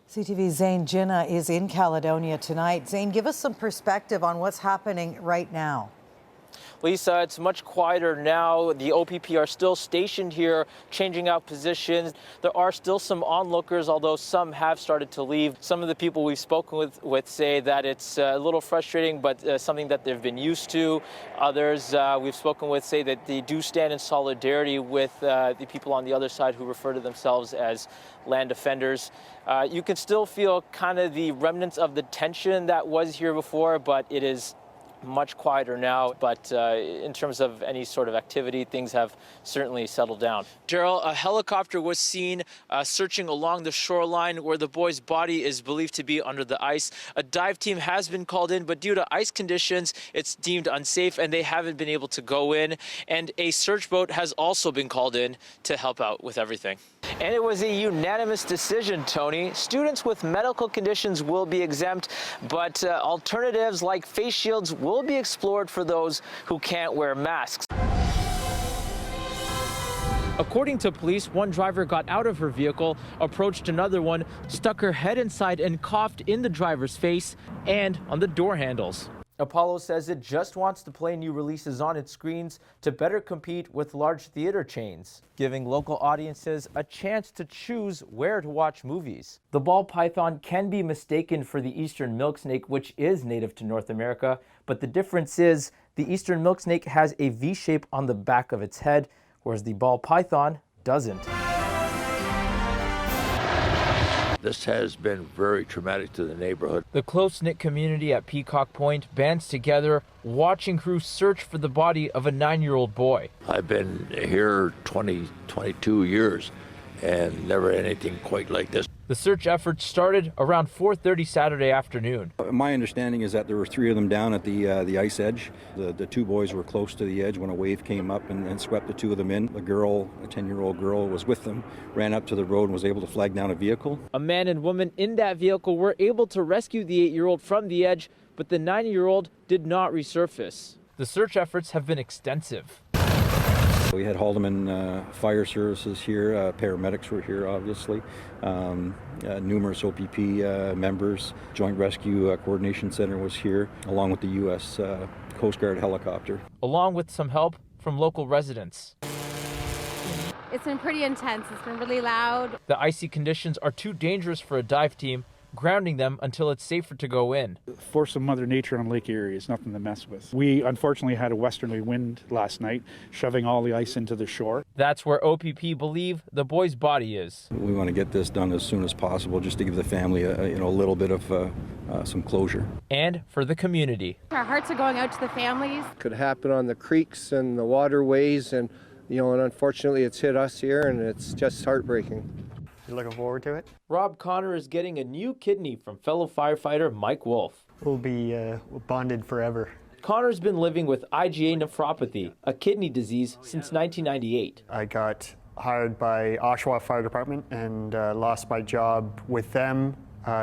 CTV's Zayn Jinah is in Caledonia tonight. Zayn, give us some perspective on what's happening right now. Lisa, it's much quieter now. The OPP are still stationed here, changing out positions. There are still some onlookers, although some have started to leave. Some of the people we've spoken with say that it's a little frustrating, but something that they've been used to. Others we've spoken with say that they do stand in solidarity with the people on the other side who refer to themselves as land defenders. You can still feel kind of the remnants of the tension that was here before, but it is much quieter now, but in terms of any sort of activity, things have certainly settled down. Daryl, a helicopter was seen searching along the shoreline where the boy's body is believed to be under the ice. A dive team has been called in, but due to ice conditions, it's deemed unsafe and they haven't been able to go in. And a search boat has also been called in to help out with everything. And it was a unanimous decision, Tony. Students with medical conditions will be exempt, but alternatives like face shields will be explored for those who can't wear masks. According to police, one driver got out of her vehicle, approached another one, stuck her head inside and coughed in the driver's face and on the door handles. Apollo says it just wants to play new releases on its screens to better compete with large theater chains, giving local audiences a chance to choose where to watch movies. The ball python can be mistaken for the eastern milk snake, which is native to North America, but the difference is the eastern milk snake has a V shape on the back of its head, whereas the ball python doesn't. This has been very traumatic to the neighborhood. The close-knit community at Peacock Point bands together, watching crews search for the body of a 9-year-old boy. I've been here 22 years and never anything quite like this. The search effort started around 4:30 Saturday afternoon. My understanding is that there were 3 of them down at the ice edge. The 2 boys were close to the edge when a wave came up and swept the 2 of them in. The girl, a 10-year-old girl, was with them, ran up to the road and was able to flag down a vehicle. A man and woman in that vehicle were able to rescue the 8-year-old from the edge, but the 9-year-old did not resurface. The search efforts have been extensive. We had Haldeman Fire Services here, paramedics were here obviously, numerous OPP members, Joint Rescue Coordination Center was here, along with the U.S. Coast Guard helicopter. Along with some help from local residents. It's been pretty intense, it's been really loud. The icy conditions are too dangerous for a dive team, grounding them until it's safer to go in. Force of Mother Nature on Lake Erie is nothing to mess with. We unfortunately had a westerly wind last night, shoving all the ice into the shore. That's where OPP believe the boy's body is. We want to get this done as soon as possible, just to give the family a little bit of some closure. And for the community. Our hearts are going out to the families. It could happen on the creeks and the waterways, and and unfortunately it's hit us here, and it's just heartbreaking. You're looking forward to it? Rob Connor is getting a new kidney from fellow firefighter Mike Wolf. We'll be bonded forever. Connor's been living with IgA nephropathy, a kidney disease, since 1998. I got hired by Oshawa Fire Department and lost my job with them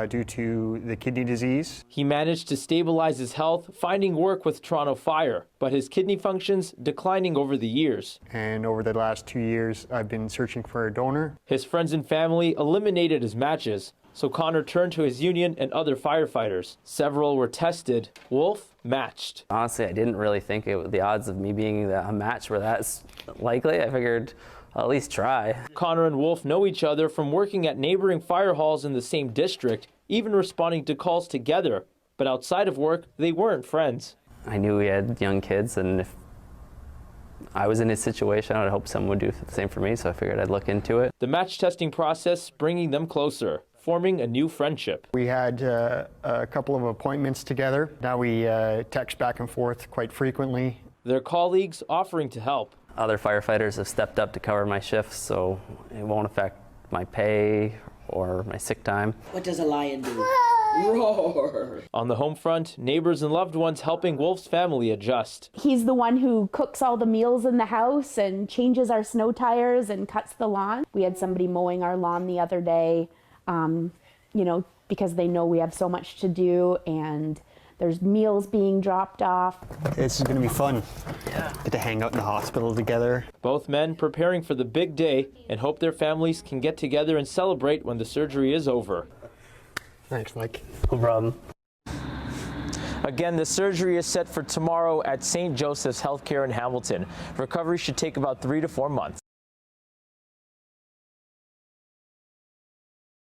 due to the kidney disease. He managed to stabilize his health, finding work with Toronto Fire, but his kidney functions declining over the years. And over the last 2 years, I've been searching for a donor. His friends and family eliminated his matches, so Connor turned to his union and other firefighters. Several were tested. Wolf matched. Honestly, I didn't really think the odds of me being a match were that likely. I figured I'll at least try. Connor and Wolf know each other from working at neighboring fire halls in the same district, even responding to calls together. But outside of work, they weren't friends. I knew we had young kids, and if I was in his situation, I would hope someone would do the same for me, so I figured I'd look into it. The match testing process bringing them closer, forming a new friendship. We had a couple of appointments together. Now we text back and forth quite frequently. Their colleagues offering to help. Other firefighters have stepped up to cover my shifts, so it won't affect my pay or my sick time. What does a lion do? Roar! On the home front, neighbors and loved ones helping Wolf's family adjust. He's the one who cooks all the meals in the house and changes our snow tires and cuts the lawn. We had somebody mowing our lawn the other day, because they know we have so much to do, and there's meals being dropped off. This is going to be fun. Yeah. Get to hang out in the hospital together. Both men preparing for the big day and hope their families can get together and celebrate when the surgery is over. Thanks, Mike. No problem. Again, the surgery is set for tomorrow at St. Joseph's Healthcare in Hamilton. Recovery should take about 3 to 4 months.